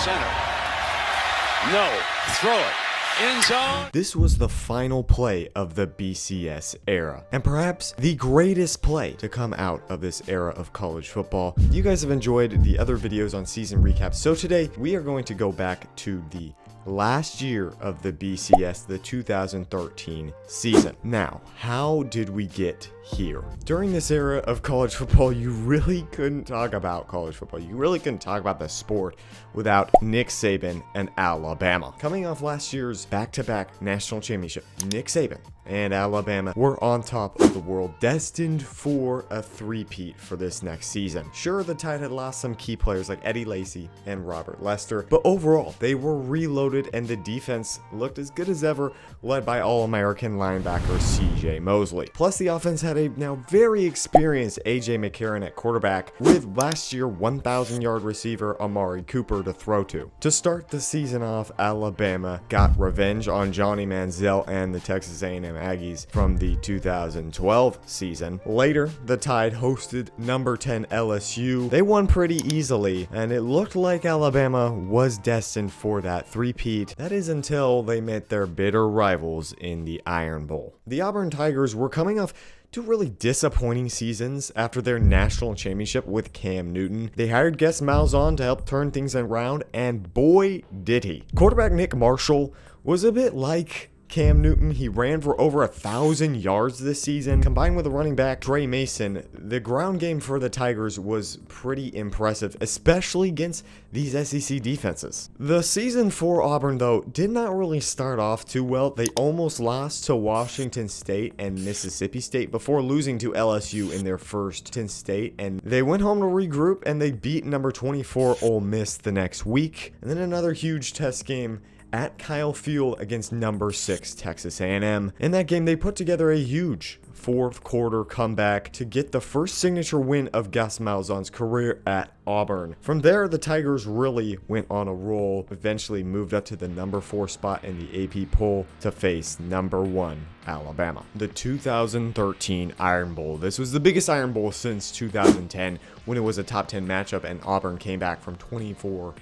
center. No. Throw it. End zone. This was the final play of the BCS era, and perhaps the greatest play to come out of this era of college football. You guys have enjoyed the other videos on season recaps, so today we are going to go back to the last year of the BCS, the 2013 season. Now, how did we get here? During this era of college football, you really couldn't talk about college football. You really couldn't talk about the sport without Nick Saban and Alabama. Coming off last year's back-to-back national championship, Nick Saban and Alabama were on top of the world, destined for a three-peat for this next season. Sure, the Tide had lost some key players like Eddie Lacy and Robert Lester, but overall, they were reloaded and the defense looked as good as ever, led by All-American linebacker C.J. Mosley. Plus, the offense had a now very experienced A.J. McCarron at quarterback, with last year 1,000-yard receiver Amari Cooper to throw to. To start the season off, Alabama got revenge on Johnny Manziel and the Texas A&M Aggies from the 2012 season. Later, the Tide hosted number 10 LSU. They won pretty easily, and it looked like Alabama was destined for that three-peat. That is until they met their bitter rivals in the Iron Bowl. The Auburn Tigers were coming off two really disappointing seasons after their national championship with Cam Newton. They hired Gus Malzahn to help turn things around, and boy did he. Quarterback Nick Marshall was a bit like Cam Newton. He ran for over 1,000 yards this season. Combined with the running back Dre Mason, the ground game for the Tigers was pretty impressive, especially against these SEC defenses. The season for Auburn, though, did not really start off too well. They almost lost to Washington State and Mississippi State before losing to LSU in their first state, and they went home to regroup and they beat number 24 Ole Miss the next week. And then another huge test game at Kyle Field against number 6 Texas A&M. In that game, they put together a huge fourth quarter comeback to get the first signature win of Gus Malzahn's career at Auburn. From there, the Tigers really went on a roll, eventually moved up to the number 4 spot in the AP poll to face number 1 Alabama. The 2013 Iron Bowl. This was the biggest Iron Bowl since 2010, when it was a top 10 matchup and Auburn came back from 24-0.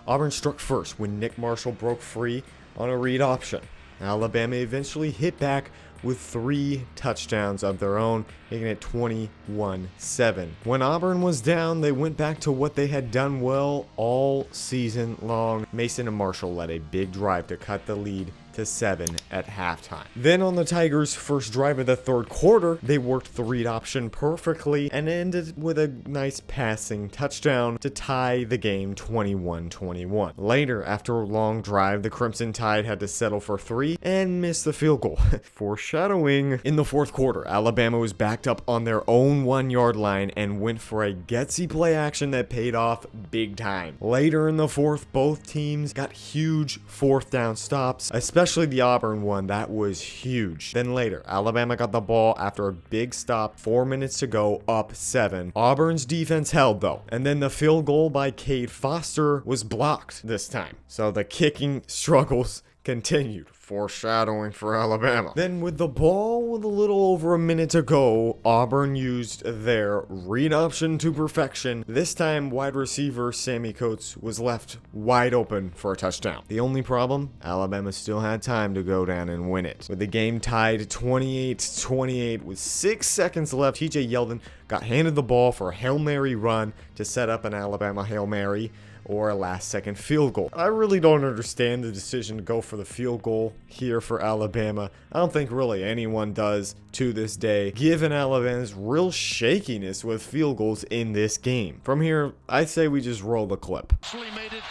Auburn struck first when Nick Marshall broke free on a read option. Alabama eventually hit back with 3 touchdowns of their own, making it 21-7. When Auburn was down, they went back to what they had done well all season long. Mason and Marshall led a big drive to cut the lead to 7 at halftime. Then on the Tigers' first drive of the third quarter, they worked the read option perfectly and ended with a nice passing touchdown to tie the game 21-21. Later, after a long drive, the Crimson Tide had to settle for 3 and miss the field goal. Foreshadowing. In the fourth quarter, Alabama was backed up on their own 1-yard line and went for a gutsy play action that paid off big time. Later in the fourth, both teams got huge fourth down stops, especially the Auburn one. That was huge. Then later, Alabama got the ball after a big stop, 4 minutes to go, up 7. Auburn's defense held though, and then the field goal by Cade Foster was blocked this time. So the kicking struggles continued. Foreshadowing for Alabama. Then with the ball with a little over a minute to go, Auburn used their read option to perfection. This time, wide receiver Sammy Coates was left wide open for a touchdown. The only problem, Alabama still had time to go down and win it. With the game tied 28-28 with 6 seconds left, TJ Yeldon got handed the ball for a Hail Mary run to set up an Alabama Hail Mary or a last-second field goal. I really don't understand the decision to go for the field goal here for Alabama. I don't think really anyone does to this day, given Alabama's real shakiness with field goals in this game. From here, I say we just roll the clip. Actually made it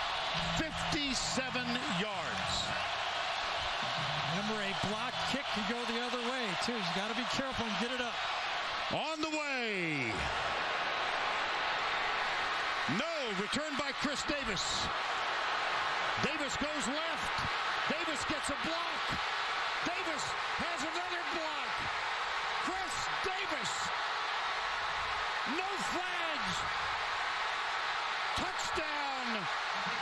57 yards. Remember, a block kick can go the other way, too. He's got to be careful and get it up. On the way. No, return by Chris Davis. Davis goes left. Davis gets a block. Davis has another block. Chris Davis. No flags. Touchdown,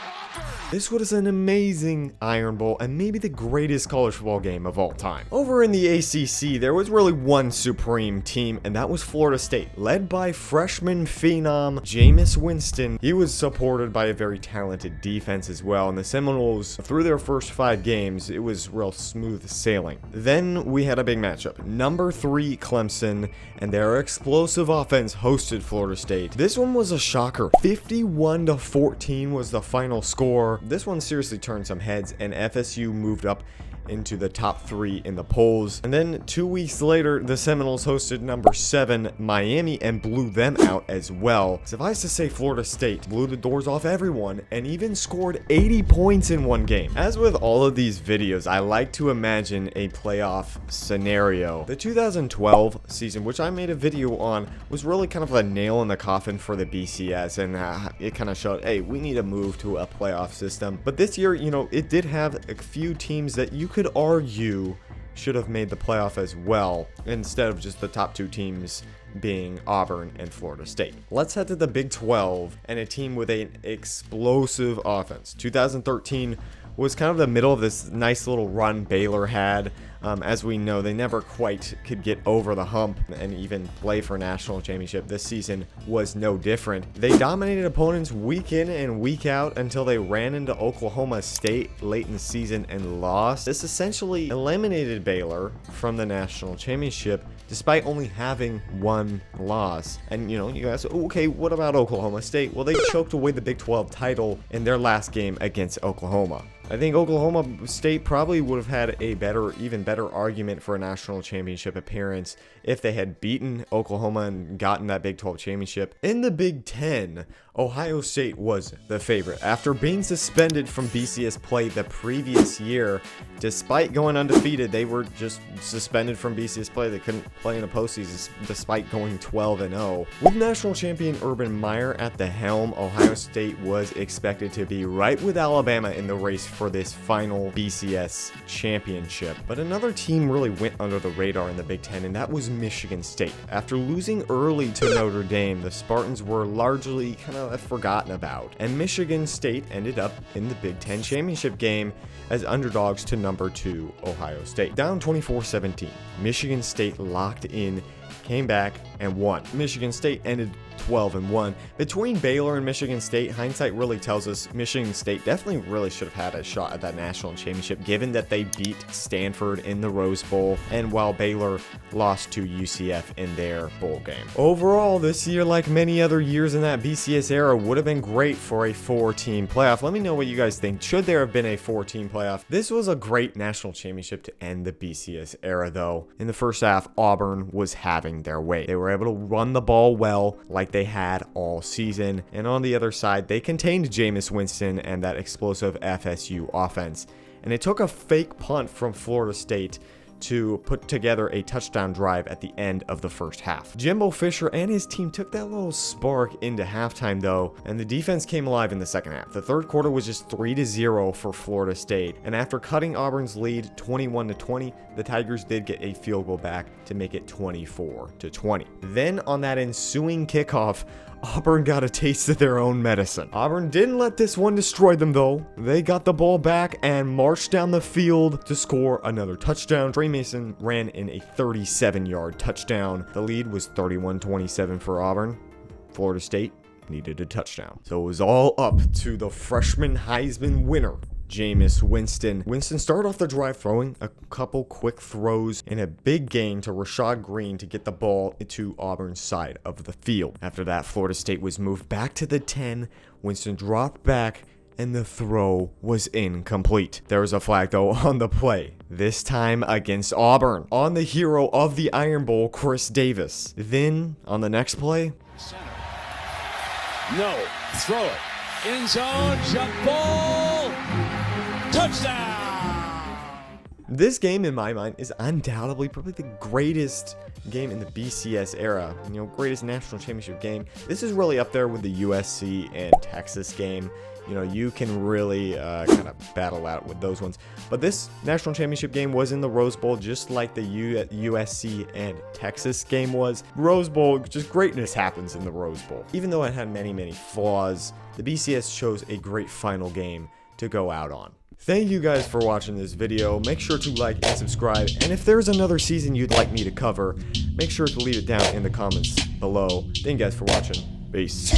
Auburn. This was an amazing Iron Bowl and maybe the greatest college football game of all time. Over in the ACC, there was really one supreme team, and that was Florida State, led by freshman phenom Jameis Winston. He was supported by a very talented defense as well, and the Seminoles, through their first 5 games, it was real smooth sailing. Then we had a big matchup. Number 3 Clemson and their explosive offense hosted Florida State. This one was a shocker. 51-14 was the final score. This one seriously turned some heads, and FSU moved up into the top 3 in the polls. And then 2 weeks later, the Seminoles hosted number 7 Miami and blew them out as well. Suffice to say, Florida State blew the doors off everyone and even scored 80 points in one game. As with all of these videos, I like to imagine a playoff scenario. The 2012 season, which I made a video on, was really kind of a nail in the coffin for the BCS, and it kind of showed, hey, we need to move to a playoff system. But this year, you know, it did have a few teams that you could argue should have made the playoff as well, instead of just the top 2 teams being Auburn and Florida State. Let's head to the Big 12 and a team with an explosive offense. 2013 was kind of the middle of this nice little run Baylor had. As we know, they never quite could get over the hump and even play for a national championship. This season was no different. They dominated opponents week in and week out until they ran into Oklahoma State late in the season and lost. This essentially eliminated Baylor from the national championship despite only having 1 loss. And you know, you guys, okay, what about Oklahoma State? Well, they choked away the Big 12 title in their last game against Oklahoma. I think Oklahoma State probably would have had a even better argument for a national championship appearance if they had beaten Oklahoma and gotten that Big 12 championship. In the Big 10, Ohio State was the favorite. After being suspended from BCS play the previous year, despite going undefeated, they were just suspended from BCS play. They couldn't play in the postseason despite going 12-0. With national champion Urban Meyer at the helm, Ohio State was expected to be right with Alabama in the race for this final BCS championship. But another team really went under the radar in the Big 10, and that was Michigan State. After losing early to Notre Dame, the Spartans were largely kind of forgotten about, and Michigan State ended up in the Big 10 championship game as underdogs to number 2 Ohio State. Down 24-17, Michigan State locked in, came back, and won. Michigan State ended 12-1. Between Baylor and Michigan State, hindsight really tells us Michigan State definitely really should have had a shot at that national championship, given that they beat Stanford in the Rose Bowl, and while Baylor lost to UCF in their bowl game. Overall, this year, like many other years in that BCS era, would have been great for a 4-team playoff. Let me know what you guys think. Should there have been a 4-team playoff? This was a great national championship to end the BCS era, though. In the first half, Auburn was having their way. They were able to run the ball well, like they had all season, and on the other side, they contained Jameis Winston and that explosive FSU offense, and it took a fake punt from Florida State to put together a touchdown drive at the end of the first half. Jimbo Fisher and his team took that little spark into halftime though, and the defense came alive in the second half. The third quarter was just 3-0 for Florida State, and after cutting Auburn's lead 21-20, the Tigers did get a field goal back to make it 24-20. Then on that ensuing kickoff, Auburn got a taste of their own medicine. Auburn didn't let this one destroy them though. They got the ball back and marched down the field to score another touchdown. Trey Mason ran in a 37-yard touchdown. The lead was 31-27 for Auburn. Florida State needed a touchdown. So it was all up to the freshman Heisman winner, Jameis Winston. Winston started off the drive throwing a couple quick throws and a big gain to Rashad Green to get the ball into Auburn's side of the field. After that, Florida State was moved back to the 10. Winston dropped back and the throw was incomplete. There was a flag though on the play, this time against Auburn, on the hero of the Iron Bowl, Chris Davis. Then on the next play, Center. No, throw it. End zone, jump ball, touchdown! This game, in my mind, is undoubtedly probably the greatest game in the BCS era. You know, greatest national championship game. This is really up there with the USC and Texas game. You know, you can really kind of battle out with those ones. But this national championship game was in the Rose Bowl, just like the USC and Texas game was. Rose Bowl, just greatness happens in the Rose Bowl. Even though it had many, many flaws, the BCS chose a great final game to go out on. Thank you guys for watching this video. Make sure to like and subscribe, and if there's another season you'd like me to cover, make sure to leave it down in the comments below. Thank you guys for watching. Peace.